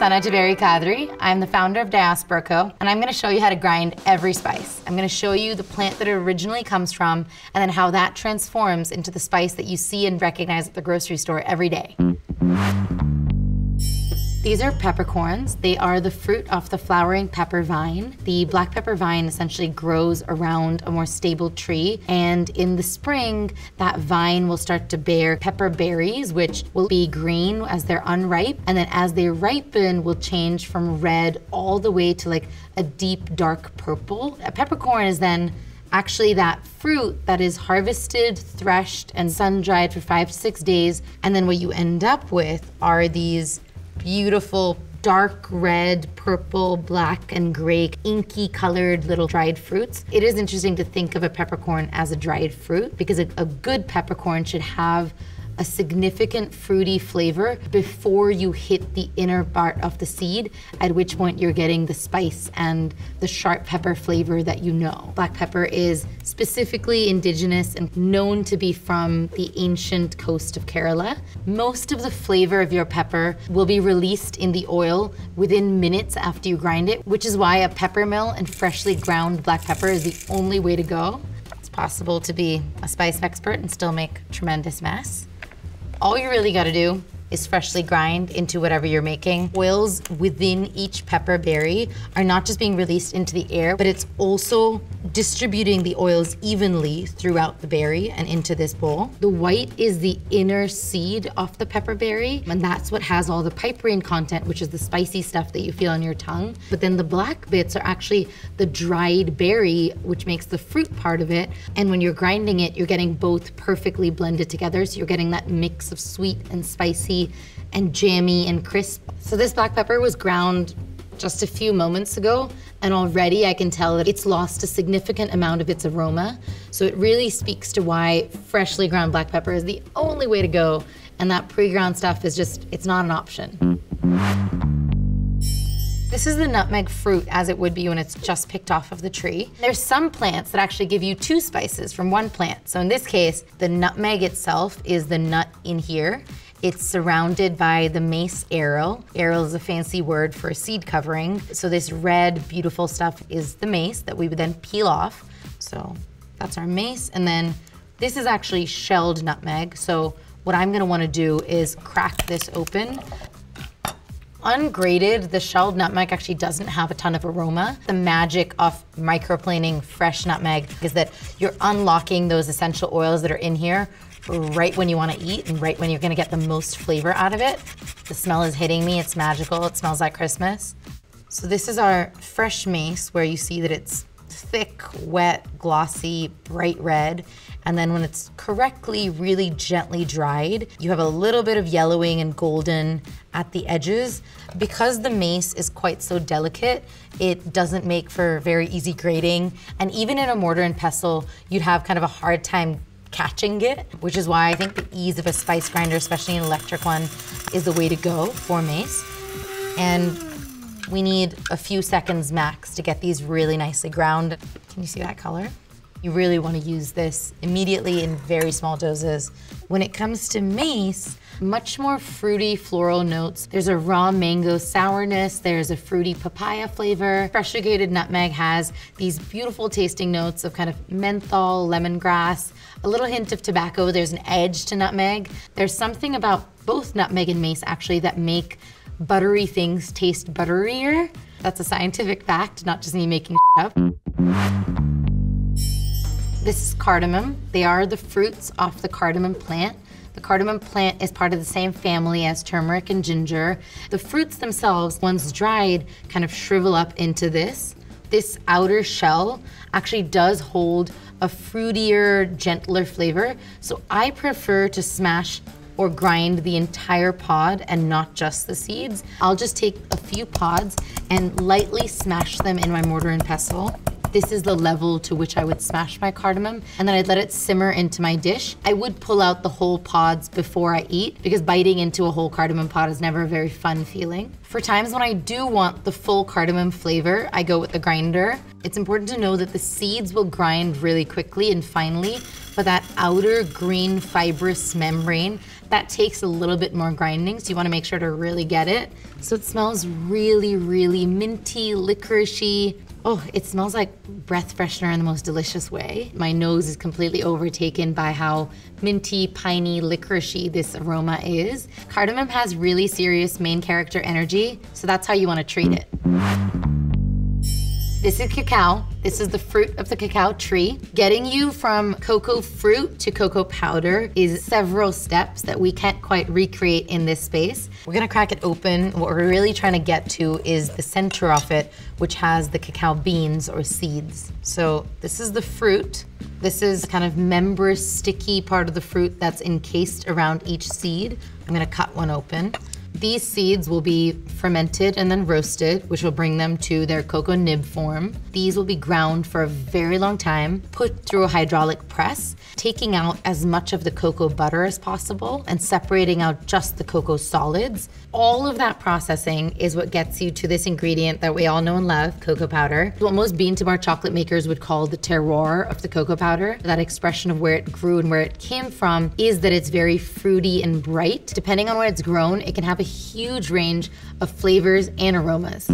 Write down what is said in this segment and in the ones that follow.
Sana Javeri Kadri. I'm the founder of Diaspora Co, and I'm gonna show you how to grind every spice. I'm gonna show you the plant that it originally comes from, and then how that transforms into the spice that you see and recognize at the grocery store every day. These are peppercorns. They are the fruit off the flowering pepper vine. The black pepper vine essentially grows around a more stable tree, and in the spring, that vine will start to bear pepper berries, which will be green as they're unripe, and then as they ripen, will change from red all the way to like a deep dark purple. A peppercorn is then actually that fruit that is harvested, threshed, and sun-dried for 5 to 6 days, and then what you end up with are these beautiful dark red, purple, black, and gray, inky colored little dried fruits. It is interesting to think of a peppercorn as a dried fruit because a good peppercorn should have a significant fruity flavor before you hit the inner part of the seed, at which point you're getting the spice and the sharp pepper flavor that you know. Black pepper is specifically indigenous and known to be from the ancient coast of Kerala. Most of the flavor of your pepper will be released in the oil within minutes after you grind it, which is why a pepper mill and freshly ground black pepper is the only way to go. It's possible to be a spice expert and still make a tremendous mess. All you really gotta do is freshly grind into whatever you're making. Oils within each pepper berry are not just being released into the air, but it's also distributing the oils evenly throughout the berry and into this bowl. The white is the inner seed of the pepper berry, and that's what has all the piperine content, which is the spicy stuff that you feel on your tongue. But then the black bits are actually the dried berry, which makes the fruit part of it. And when you're grinding it, you're getting both perfectly blended together, so you're getting that mix of sweet and spicy and jammy and crisp. So this black pepper was ground just a few moments ago, and already I can tell that it's lost a significant amount of its aroma. So it really speaks to why freshly ground black pepper is the only way to go, and that pre-ground stuff is just, it's not an option. This is the nutmeg fruit as it would be when it's just picked off of the tree. There's some plants that actually give you 2 spices from one plant. So in this case, the nutmeg itself is the nut in here. It's surrounded by the mace aril. Aril is a fancy word for a seed covering. So this red, beautiful stuff is the mace that we would then peel off. So that's our mace. And then this is actually shelled nutmeg. So what I'm gonna wanna do is crack this open. Ungrated, the shelled nutmeg actually doesn't have a ton of aroma. The magic of microplaning fresh nutmeg is that you're unlocking those essential oils that are in here right when you want to eat and right when you're going to get the most flavor out of it. The smell is hitting me, it's magical, it smells like Christmas. So this is our fresh mace, where you see that it's thick, wet, glossy, bright red. And then when it's correctly, really gently dried, you have a little bit of yellowing and golden at the edges. Because the mace is quite so delicate, it doesn't make for very easy grating. And even in a mortar and pestle, you'd have kind of a hard time catching it, which is why I think the ease of a spice grinder, especially an electric one, is the way to go for mace. And we need a few seconds max to get these really nicely ground. Can you see that color? You really want to use this immediately in very small doses. When it comes to mace, much more fruity floral notes. There's a raw mango sourness, there's a fruity papaya flavor. Freshly grated nutmeg has these beautiful tasting notes of kind of menthol, lemongrass, a little hint of tobacco. There's an edge to nutmeg. There's something about both nutmeg and mace actually that make buttery things taste butterier. That's a scientific fact, not just me making up. This is cardamom. They are the fruits off the cardamom plant. The cardamom plant is part of the same family as turmeric and ginger. The fruits themselves, once dried, kind of shrivel up into this. This outer shell actually does hold a fruitier, gentler flavor. So I prefer to smash or grind the entire pod and not just the seeds. I'll just take a few pods and lightly smash them in my mortar and pestle. This is the level to which I would smash my cardamom, and then I'd let it simmer into my dish. I would pull out the whole pods before I eat, because biting into a whole cardamom pod is never a very fun feeling. For times when I do want the full cardamom flavor, I go with the grinder. It's important to know that the seeds will grind really quickly and finely, but that outer green fibrous membrane, that takes a little bit more grinding, so you wanna make sure to really get it. So it smells really, really minty, licoricey. Oh, it smells like breath freshener in the most delicious way. My nose is completely overtaken by how minty, piney, licoricey this aroma is. Cardamom has really serious main character energy, so that's how you wanna treat it. This is cacao. This is the fruit of the cacao tree. Getting you from cocoa fruit to cocoa powder is several steps that we can't quite recreate in this space. We're gonna crack it open. What we're really trying to get to is the center of it, which has the cacao beans or seeds. So this is the fruit. This is kind of membranous, sticky part of the fruit that's encased around each seed. I'm gonna cut one open. These seeds will be fermented and then roasted, which will bring them to their cocoa nib form. These will be ground for a very long time, put through a hydraulic press, taking out as much of the cocoa butter as possible and separating out just the cocoa solids. All of that processing is what gets you to this ingredient that we all know and love, cocoa powder. What most bean to bar chocolate makers would call the terroir of the cocoa powder. That expression of where it grew and where it came from is that it's very fruity and bright. Depending on where it's grown, it can have a huge range of flavors and aromas.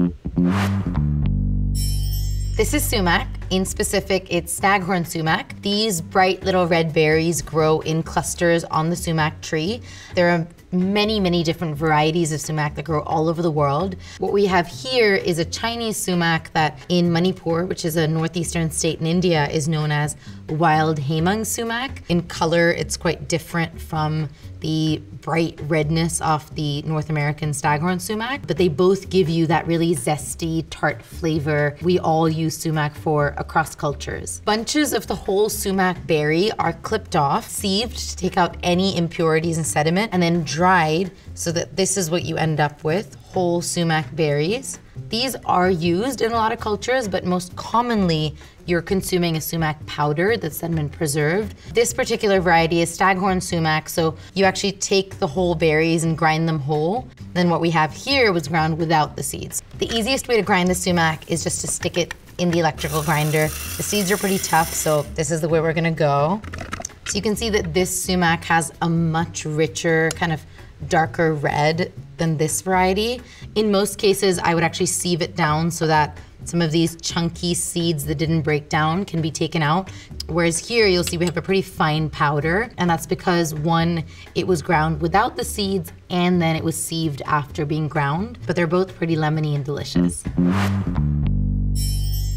This is sumac. In specific, it's staghorn sumac. These bright little red berries grow in clusters on the sumac tree. There are many, many different varieties of sumac that grow all over the world. What we have here is a Chinese sumac that in Manipur, which is a northeastern state in India, is known as wild Hemang sumac. In color, it's quite different from the bright redness of the North American staghorn sumac, but they both give you that really zesty, tart flavor we all use sumac for across cultures. Bunches of the whole sumac berry are clipped off, sieved to take out any impurities and sediment, and then dried so that this is what you end up with, whole sumac berries. These are used in a lot of cultures, but most commonly you're consuming a sumac powder that's then been preserved. This particular variety is staghorn sumac, so you actually take the whole berries and grind them whole. Then what we have here was ground without the seeds. The easiest way to grind the sumac is just to stick it in the electrical grinder. The seeds are pretty tough, so this is the way we're gonna go. So you can see that this sumac has a much richer, kind of darker red than this variety. In most cases, I would actually sieve it down so that some of these chunky seeds that didn't break down can be taken out. Whereas here, you'll see we have a pretty fine powder, and that's because one, it was ground without the seeds, and then it was sieved after being ground, but they're both pretty lemony and delicious.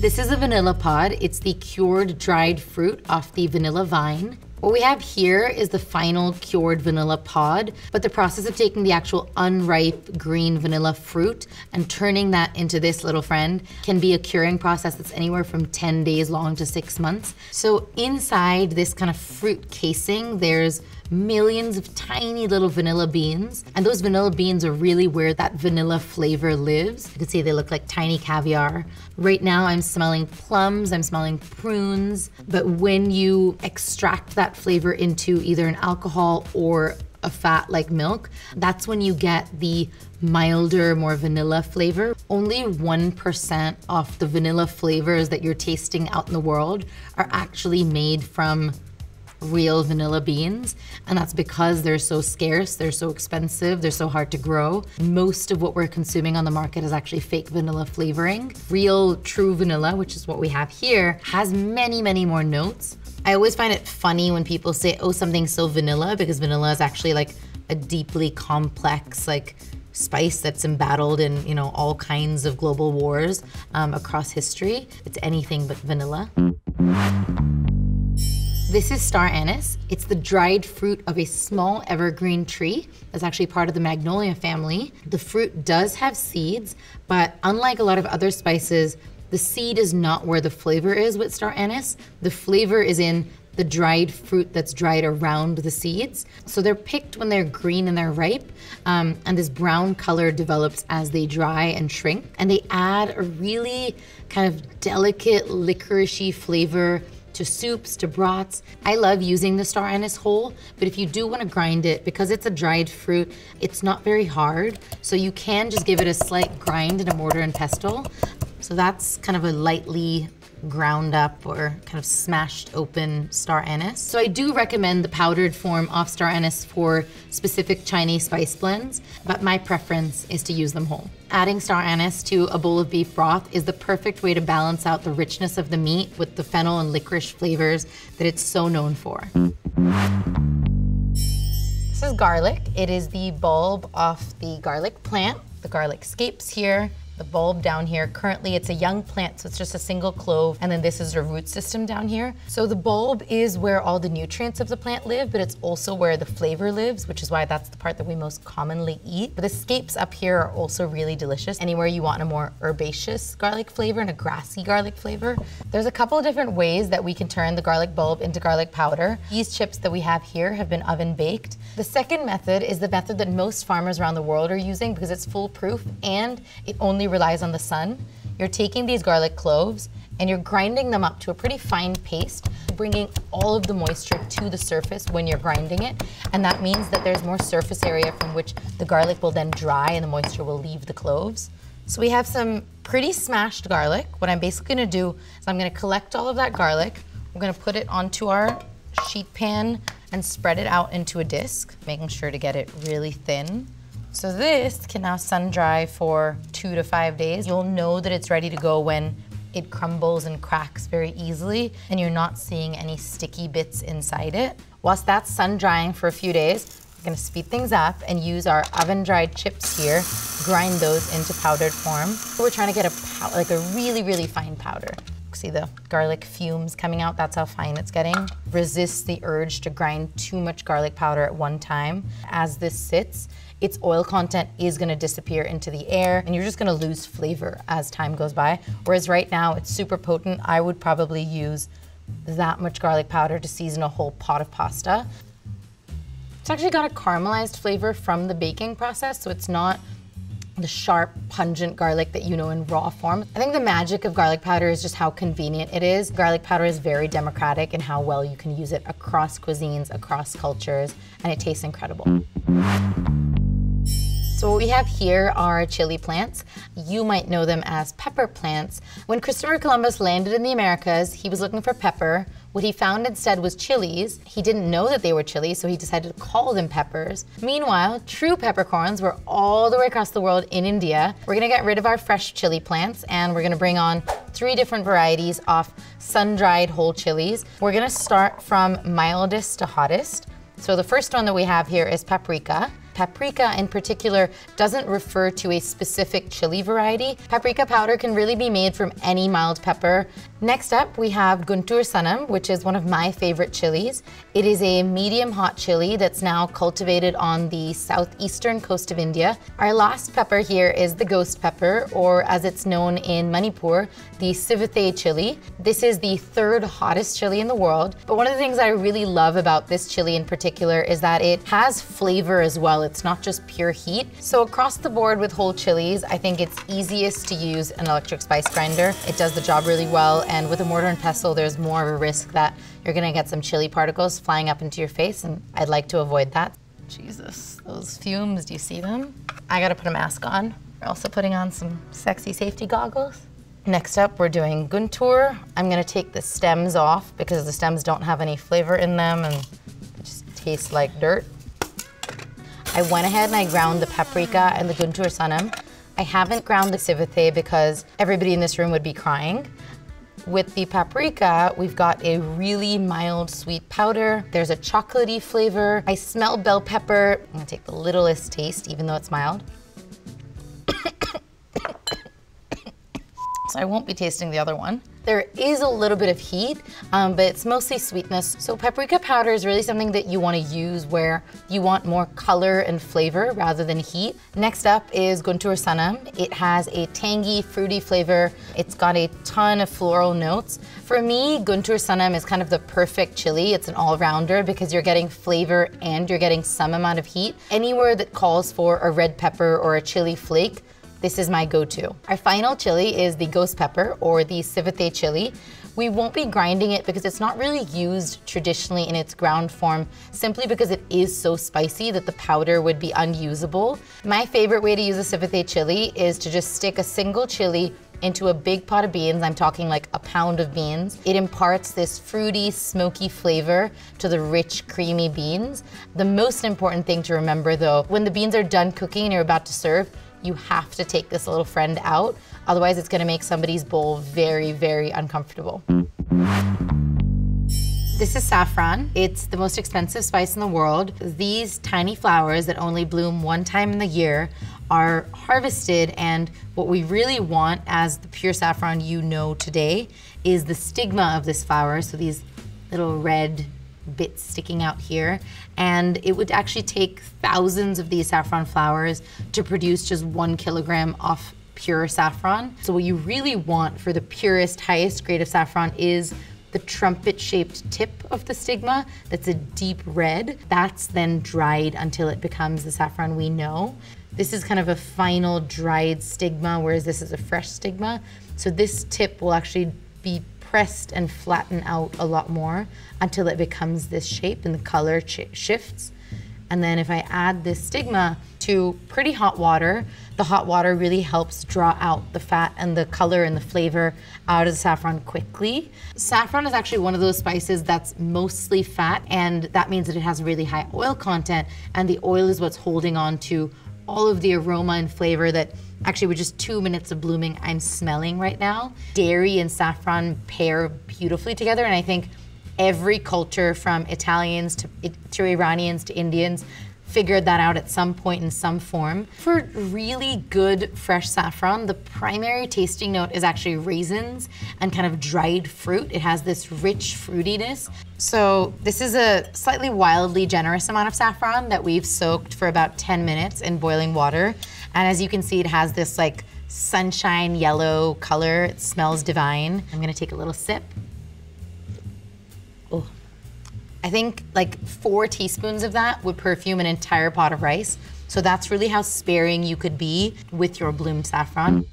This is a vanilla pod. It's the cured dried fruit off the vanilla vine. What we have here is the final cured vanilla pod, but the process of taking the actual unripe green vanilla fruit and turning that into this little friend can be a curing process that's anywhere from 10 days long to 6 months. So inside this kind of fruit casing, there's millions of tiny little vanilla beans, and those vanilla beans are really where that vanilla flavor lives. You can see they look like tiny caviar. Right now I'm smelling plums, I'm smelling prunes, but when you extract that flavor into either an alcohol or a fat like milk, that's when you get the milder, more vanilla flavor. Only 1% of the vanilla flavors that you're tasting out in the world are actually made from real vanilla beans, and that's because they're so scarce, they're so expensive, they're so hard to grow. Most of what we're consuming on the market is actually fake vanilla flavoring. Real, true vanilla, which is what we have here, has many, many more notes. I always find it funny when people say, oh, something's so vanilla, because vanilla is actually like a deeply complex, like, spice that's embattled in, you know, all kinds of global wars across history. It's anything but vanilla. This is star anise. It's the dried fruit of a small evergreen tree that's actually part of the magnolia family. The fruit does have seeds, but unlike a lot of other spices, the seed is not where the flavor is with star anise. The flavor is in the dried fruit that's dried around the seeds. So they're picked when they're green and they're ripe, and this brown color develops as they dry and shrink. And they add a really kind of delicate licoricey flavor to soups, to broths. I love using the star anise whole, but if you do want to grind it, because it's a dried fruit, it's not very hard. So you can just give it a slight grind in a mortar and pestle. So that's kind of a lightly ground up or kind of smashed open star anise. So I do recommend the powdered form of star anise for specific Chinese spice blends, but my preference is to use them whole. Adding star anise to a bowl of beef broth is the perfect way to balance out the richness of the meat with the fennel and licorice flavors that it's so known for. This is garlic. It is the bulb off the garlic plant. The garlic scapes here. The bulb down here, currently it's a young plant, so it's just a single clove, and then this is a root system down here. So the bulb is where all the nutrients of the plant live, but it's also where the flavor lives, which is why that's the part that we most commonly eat. But the scapes up here are also really delicious. Anywhere you want a more herbaceous garlic flavor and a grassy garlic flavor. There's a couple of different ways that we can turn the garlic bulb into garlic powder. These chips that we have here have been oven baked. The second method is the method that most farmers around the world are using because it's foolproof and it only relies on the sun. You're taking these garlic cloves and you're grinding them up to a pretty fine paste, bringing all of the moisture to the surface when you're grinding it. And that means that there's more surface area from which the garlic will then dry and the moisture will leave the cloves. So we have some pretty smashed garlic. What I'm basically gonna do is I'm gonna collect all of that garlic. We're gonna put it onto our sheet pan and spread it out into a disc, making sure to get it really thin. So this can now sun dry for 2 to 5 days. You'll know that it's ready to go when it crumbles and cracks very easily and you're not seeing any sticky bits inside it. Whilst that's sun drying for a few days, we're gonna speed things up and use our oven dried chips here, grind those into powdered form. We're trying to get a really, really fine powder. See the garlic fumes coming out, that's how fine it's getting. Resist the urge to grind too much garlic powder at one time. As this sits, its oil content is gonna disappear into the air and you're just gonna lose flavor as time goes by. Whereas right now it's super potent. I would probably use that much garlic powder to season a whole pot of pasta. It's actually got a caramelized flavor from the baking process, so it's not the sharp, pungent garlic that you know in raw form. I think the magic of garlic powder is just how convenient it is. Garlic powder is very democratic in how well you can use it across cuisines, across cultures, and it tastes incredible. So what we have here are chili plants. You might know them as pepper plants. When Christopher Columbus landed in the Americas, he was looking for pepper. What he found instead was chilies. He didn't know that they were chilies, so he decided to call them peppers. Meanwhile, true peppercorns were all the way across the world in India. We're gonna get rid of our fresh chili plants and we're gonna bring on 3 different varieties of sun-dried whole chilies. We're gonna start from mildest to hottest. So the first one that we have here is paprika. Paprika in particular doesn't refer to a specific chili variety. Paprika powder can really be made from any mild pepper. Next up, we have Guntur Sanam, which is one of my favorite chilies. It is a medium hot chili that's now cultivated on the southeastern coast of India. Our last pepper here is the ghost pepper, or as it's known in Manipur, the Sivathe chili. This is the 3rd hottest chili in the world. But one of the things I really love about this chili in particular is that it has flavor as well. It's not just pure heat. So across the board with whole chilies, I think it's easiest to use an electric spice grinder. It does the job really well, and with a mortar and pestle, there's more of a risk that you're gonna get some chili particles flying up into your face, and I'd like to avoid that. Jesus, those fumes, do you see them? I gotta put a mask on. We're also putting on some sexy safety goggles. Next up, we're doing Guntur. I'm gonna take the stems off because the stems don't have any flavor in them and they just taste like dirt. I went ahead and I ground the paprika and the Guntur Sanam. I haven't ground the Sivathe because everybody in this room would be crying. With the paprika, we've got a really mild sweet powder. There's a chocolatey flavor. I smell bell pepper. I'm gonna take the littlest taste, even though it's mild. So I won't be tasting the other one. There is a little bit of heat, but it's mostly sweetness. So paprika powder is really something that you want to use where you want more color and flavor rather than heat. Next up is Guntur Sanam. It has a tangy, fruity flavor. It's got a ton of floral notes. For me, Guntur Sanam is kind of the perfect chili. It's an all-rounder because you're getting flavor and you're getting some amount of heat. Anywhere that calls for a red pepper or a chili flake, this is my go-to. Our final chili is the ghost pepper or the civethe chili. We won't be grinding it because it's not really used traditionally in its ground form, simply because it is so spicy that the powder would be unusable. My favorite way to use a civethe chili is to just stick a single chili into a big pot of beans. I'm talking like a pound of beans. It imparts this fruity, smoky flavor to the rich, creamy beans. The most important thing to remember though, when the beans are done cooking and you're about to serve, you have to take this little friend out. Otherwise, it's gonna make somebody's bowl very, very uncomfortable. This is saffron. It's the most expensive spice in the world. These tiny flowers that only bloom one time in the year are harvested, and what we really want as the pure saffron you know today is the stigma of this flower, so these little red bits sticking out here, and it would actually take thousands of these saffron flowers to produce just 1 kilogram of pure saffron. So what you really want for the purest, highest grade of saffron is the trumpet-shaped tip of the stigma that's a deep red. That's then dried until it becomes the saffron we know. This is kind of a final dried stigma, whereas this is a fresh stigma. So this tip will actually be pressed and flatten out a lot more until it becomes this shape and the color shifts. And then if I add this stigma to pretty hot water, the hot water really helps draw out the fat and the color and the flavor out of the saffron quickly. Saffron is actually one of those spices that's mostly fat, and that means that it has really high oil content, and the oil is what's holding on to all of the aroma and flavor that actually with just 2 minutes of blooming I'm smelling right now. Dairy and saffron pair beautifully together, and I think every culture from Italians to Iranians to Indians figured that out at some point in some form. For really good fresh saffron, the primary tasting note is actually raisins and kind of dried fruit. It has this rich fruitiness. So this is a slightly wildly generous amount of saffron that we've soaked for about 10 minutes in boiling water. And as you can see, it has this like sunshine yellow color. It smells divine. I'm gonna take a little sip. Oh. I think like 4 teaspoons of that would perfume an entire pot of rice. So that's really how sparing you could be with your bloomed saffron.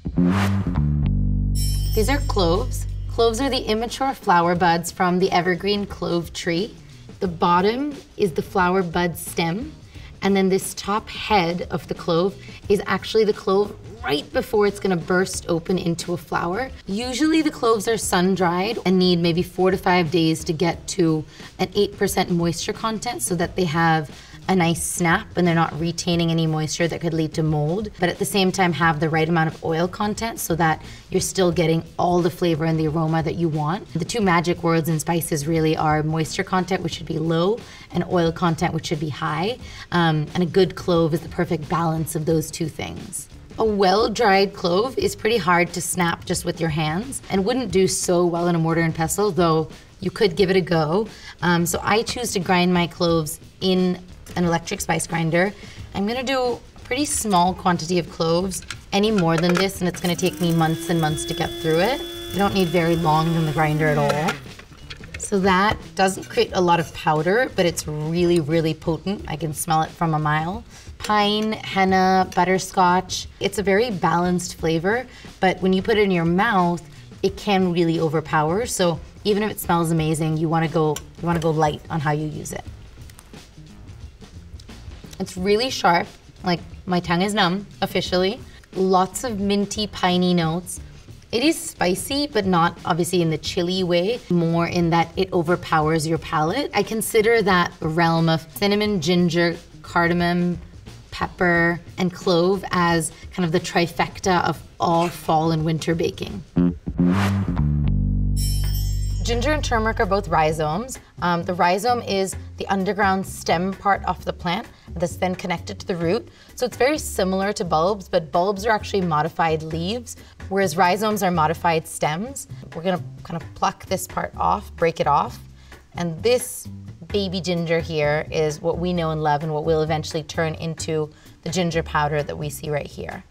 These are cloves. Cloves are the immature flower buds from the evergreen clove tree. The bottom is the flower bud stem, and then this top head of the clove is actually the clove right before it's gonna burst open into a flower. Usually the cloves are sun-dried and need maybe 4 to 5 days to get to an 8% moisture content so that they have a nice snap and they're not retaining any moisture that could lead to mold, but at the same time have the right amount of oil content so that you're still getting all the flavor and the aroma that you want. The 2 magic words in spices really are moisture content, which should be low, and oil content, which should be high. And a good clove is the perfect balance of those 2 things. A well-dried clove is pretty hard to snap just with your hands and wouldn't do so well in a mortar and pestle, though you could give it a go. So I choose to grind my cloves in an electric spice grinder. I'm gonna do a pretty small quantity of cloves. Any more than this and it's gonna take me months and months to get through it. You don't need very long in the grinder at all. So that doesn't create a lot of powder, but it's really, really potent. I can smell it from a mile. Pine, henna, butterscotch. It's a very balanced flavor, but when you put it in your mouth, it can really overpower. So even if it smells amazing, you wanna go light on how you use it. It's really sharp, like my tongue is numb, officially. Lots of minty, piney notes. It is spicy, but not obviously in the chili way, more in that it overpowers your palate. I consider that realm of cinnamon, ginger, cardamom, pepper, and clove as kind of the trifecta of all fall and winter baking. Ginger and turmeric are both rhizomes. The rhizome is the underground stem part of the plant that's then connected to the root. So it's very similar to bulbs, but bulbs are actually modified leaves. whereas rhizomes are modified stems. We're gonna kind of pluck this part off, break it off, and this baby ginger here is what we know and love and what will eventually turn into the ginger powder that we see right here.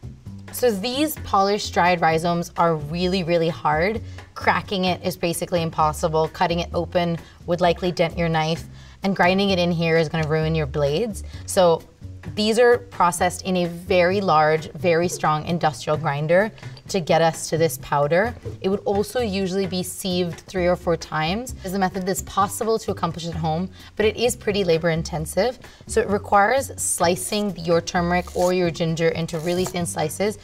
So these polished dried rhizomes are really, really hard. Cracking it is basically impossible. Cutting it open would likely dent your knife, and grinding it in here is gonna ruin your blades. So these are processed in a very large, very strong industrial grinder to get us to this powder. It would also usually be sieved 3 or 4 times. It's a method that's possible to accomplish at home, but it is pretty labor intensive. So it requires slicing your turmeric or your ginger into really thin slices.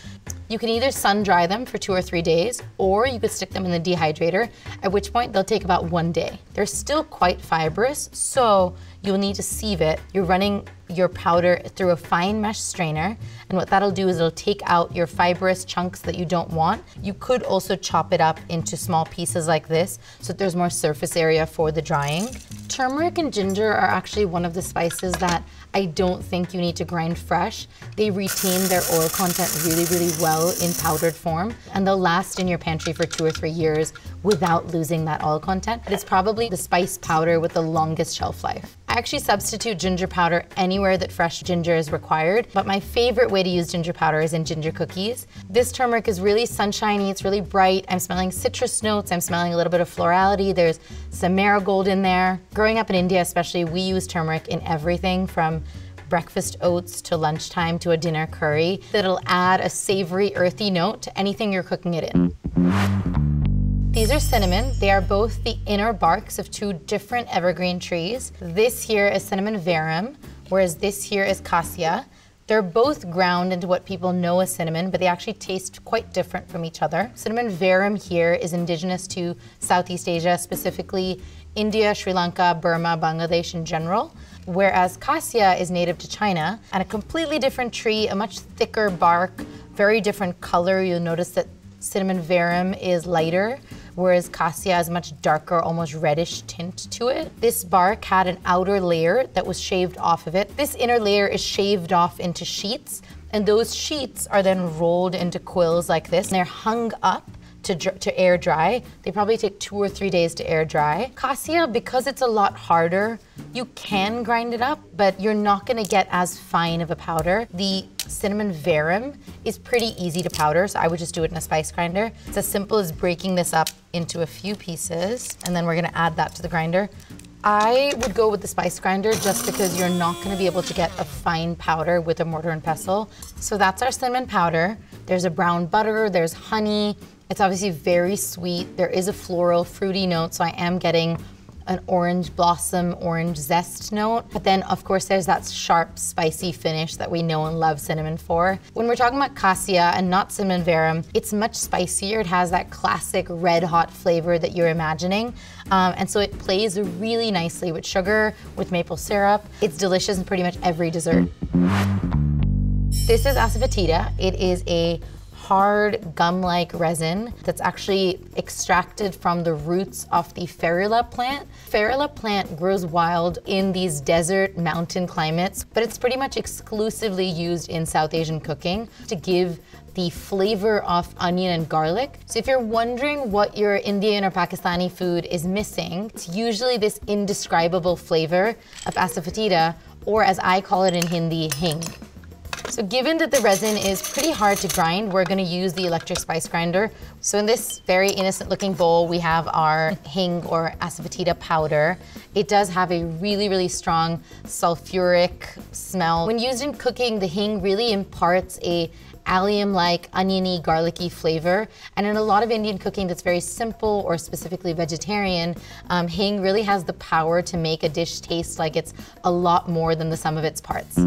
You can either sun dry them for 2 or 3 days, or you could stick them in the dehydrator, at which point they'll take about 1 day. They're still quite fibrous, so you'll need to sieve it. You're running your powder through a fine mesh strainer, and what that'll do is it'll take out your fibrous chunks that you don't want. You could also chop it up into small pieces like this, so that there's more surface area for the drying. Turmeric and ginger are actually one of the spices that I don't think you need to grind fresh. They retain their oil content really, really well in powdered form, and they'll last in your pantry for 2 or 3 years without losing that oil content. But it's probably the spice powder with the longest shelf life. I actually substitute ginger powder anywhere that fresh ginger is required, but my favorite way to use ginger powder is in ginger cookies. This turmeric is really sunshiny, it's really bright. I'm smelling citrus notes, I'm smelling a little bit of florality. There's some marigold in there. Growing up in India especially, we use turmeric in everything from breakfast oats to lunchtime to a dinner curry. That'll add a savory, earthy note to anything you're cooking it in. These are cinnamon. They are both the inner barks of 2 different evergreen trees. This here is cinnamon verum, whereas this here is cassia. They're both ground into what people know as cinnamon, but they actually taste quite different from each other. Cinnamon verum here is indigenous to Southeast Asia, specifically India, Sri Lanka, Burma, Bangladesh in general, whereas cassia is native to China, and a completely different tree, a much thicker bark, very different color. You'll notice that cinnamon verum is lighter, whereas cassia has a much darker, almost reddish tint to it. This bark had an outer layer that was shaved off of it. This inner layer is shaved off into sheets, and those sheets are then rolled into quills like this, and they're hung up to air dry. They probably take 2 or 3 days to air dry. Cassia, because it's a lot harder, you can grind it up, but you're not gonna get as fine of a powder. The cinnamon verum is pretty easy to powder, so I would just do it in a spice grinder. It's as simple as breaking this up into a few pieces, and then we're gonna add that to the grinder. I would go with the spice grinder just because you're not gonna be able to get a fine powder with a mortar and pestle. So that's our cinnamon powder. There's a brown butter, there's honey. It's obviously very sweet. There is a floral, fruity note, so I am getting an orange blossom, orange zest note. But then, of course, there's that sharp, spicy finish that we know and love cinnamon for. When we're talking about cassia and not cinnamon verum, it's much spicier. It has that classic red hot flavor that you're imagining. And so it plays really nicely with sugar, with maple syrup. It's delicious in pretty much every dessert. This is Asafoetida. It is a hard gum-like resin that's actually extracted from the roots of the ferula plant. Ferula plant grows wild in these desert mountain climates, but it's pretty much exclusively used in South Asian cooking to give the flavor of onion and garlic. So if you're wondering what your Indian or Pakistani food is missing, it's usually this indescribable flavor of Asafoetida, or as I call it in Hindi, hing. So given that the resin is pretty hard to grind, we're gonna use the electric spice grinder. So in this very innocent looking bowl, we have our hing or Asafoetida powder. It does have a really, really strong sulfuric smell. When used in cooking, the hing really imparts a allium-like, oniony, garlicky flavor. And in a lot of Indian cooking that's very simple or specifically vegetarian, hing really has the power to make a dish taste like it's a lot more than the sum of its parts.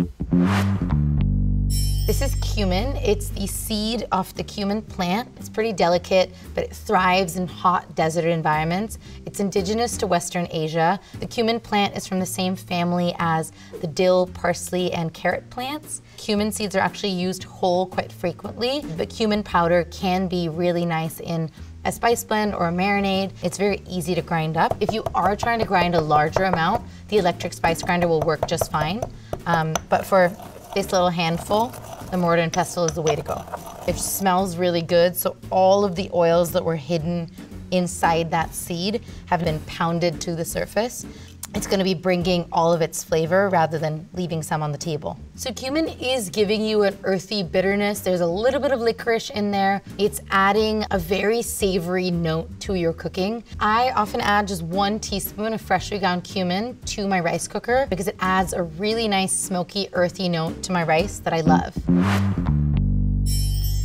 This is cumin. It's the seed of the cumin plant. It's pretty delicate, but it thrives in hot desert environments. It's indigenous to Western Asia. The cumin plant is from the same family as the dill, parsley, and carrot plants. Cumin seeds are actually used whole quite frequently, but cumin powder can be really nice in a spice blend or a marinade. It's very easy to grind up. If you are trying to grind a larger amount, the electric spice grinder will work just fine. But for this little handful, the mortar and pestle is the way to go. It smells really good, so all of the oils that were hidden inside that seed have been pounded to the surface. It's gonna be bringing all of its flavor rather than leaving some on the table. So cumin is giving you an earthy bitterness. There's a little bit of licorice in there. It's adding a very savory note to your cooking. I often add just 1 teaspoon of freshly ground cumin to my rice cooker because it adds a really nice smoky, earthy note to my rice that I love.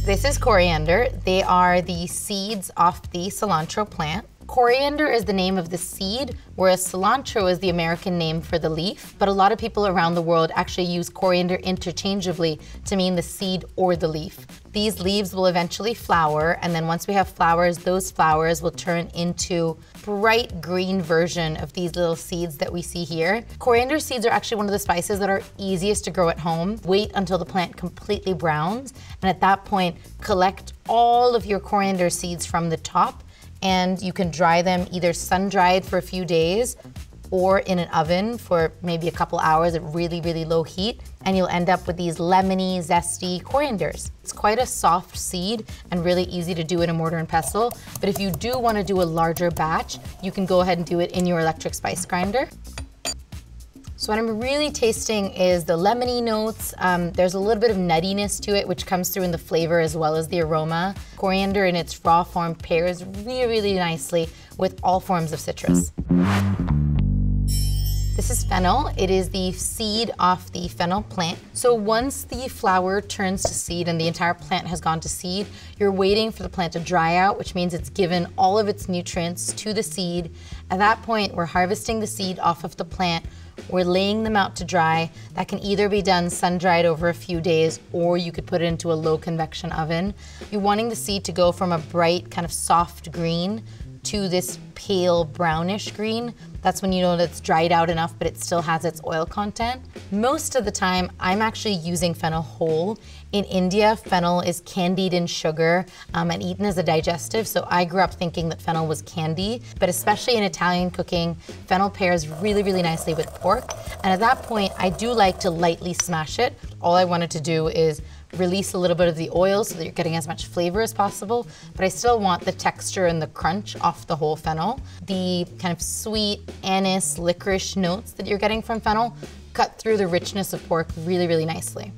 This is coriander. They are the seeds off the cilantro plant. Coriander is the name of the seed, whereas cilantro is the American name for the leaf. But a lot of people around the world actually use coriander interchangeably to mean the seed or the leaf. These leaves will eventually flower, and then once we have flowers, those flowers will turn into bright green version of these little seeds that we see here. Coriander seeds are actually one of the spices that are easiest to grow at home. Wait until the plant completely browns, and at that point, collect all of your coriander seeds from the top, and you can dry them either sun-dried for a few days or in an oven for maybe a couple hours at really, really low heat, and you'll end up with these lemony, zesty corianders. It's quite a soft seed and really easy to do in a mortar and pestle, but if you do want to do a larger batch, you can go ahead and do it in your electric spice grinder. So what I'm really tasting is the lemony notes. There's a little bit of nuttiness to it, which comes through in the flavor as well as the aroma. Coriander in its raw form pairs really, really nicely with all forms of citrus. This is fennel. It is the seed off the fennel plant. So once the flower turns to seed and the entire plant has gone to seed, you're waiting for the plant to dry out, which means it's given all of its nutrients to the seed. At that point, we're harvesting the seed off of the plant. We're laying them out to dry. That can either be done sun-dried over a few days, or you could put it into a low convection oven. You're wanting the seed to go from a bright kind of soft green to this pale brownish green. That's when you know that it's dried out enough, but it still has its oil content. Most of the time, I'm actually using fennel whole. In India, fennel is candied in sugar and eaten as a digestive, so I grew up thinking that fennel was candy, but especially in Italian cooking, fennel pairs really, really nicely with pork. And at that point, I do like to lightly smash it. All I wanted to do is release a little bit of the oil so that you're getting as much flavor as possible, but I still want the texture and the crunch off the whole fennel. The kind of sweet anise, licorice notes that you're getting from fennel cut through the richness of pork really, really nicely.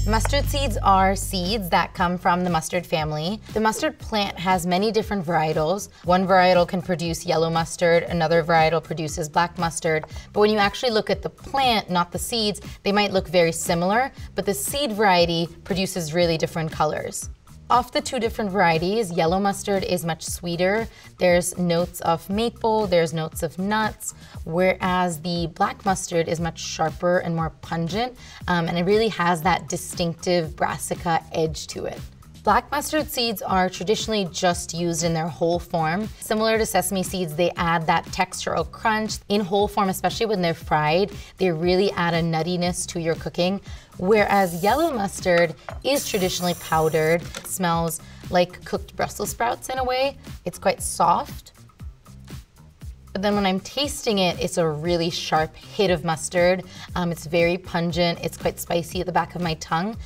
Mustard seeds are seeds that come from the mustard family. The mustard plant has many different varietals. One varietal can produce yellow mustard, another varietal produces black mustard. But when you actually look at the plant, not the seeds, they might look very similar, but the seed variety produces really different colors. Of the 2 different varieties, yellow mustard is much sweeter. There's notes of maple, there's notes of nuts, whereas the black mustard is much sharper and more pungent, and it really has that distinctive brassica edge to it. Black mustard seeds are traditionally just used in their whole form. Similar to sesame seeds, they add that textural crunch. In whole form, especially when they're fried, they really add a nuttiness to your cooking. Whereas yellow mustard is traditionally powdered. It smells like cooked Brussels sprouts in a way. It's quite soft. But then when I'm tasting it, it's a really sharp hit of mustard. It's very pungent. It's quite spicy at the back of my tongue.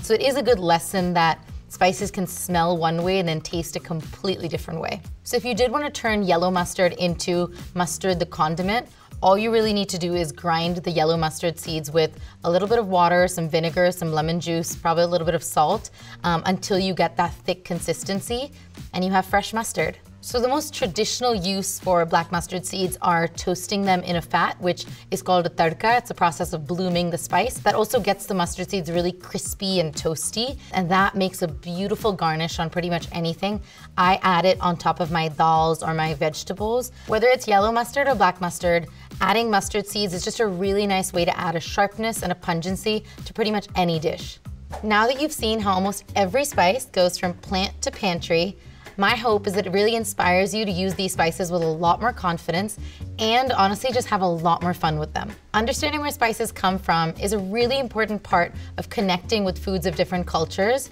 So it is a good lesson that spices can smell one way and then taste a completely different way. So if you did want to turn yellow mustard into mustard the condiment, all you really need to do is grind the yellow mustard seeds with a little bit of water, some vinegar, some lemon juice, probably a little bit of salt, until you get that thick consistency, and you have fresh mustard. So the most traditional use for black mustard seeds are toasting them in a fat, which is called a tadka. It's a process of blooming the spice. That also gets the mustard seeds really crispy and toasty, and that makes a beautiful garnish on pretty much anything. I add it on top of my dals or my vegetables. Whether it's yellow mustard or black mustard, adding mustard seeds is just a really nice way to add a sharpness and a pungency to pretty much any dish. Now that you've seen how almost every spice goes from plant to pantry, my hope is that it really inspires you to use these spices with a lot more confidence and honestly just have a lot more fun with them. Understanding where spices come from is a really important part of connecting with foods of different cultures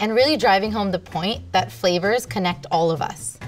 and really driving home the point that flavors connect all of us.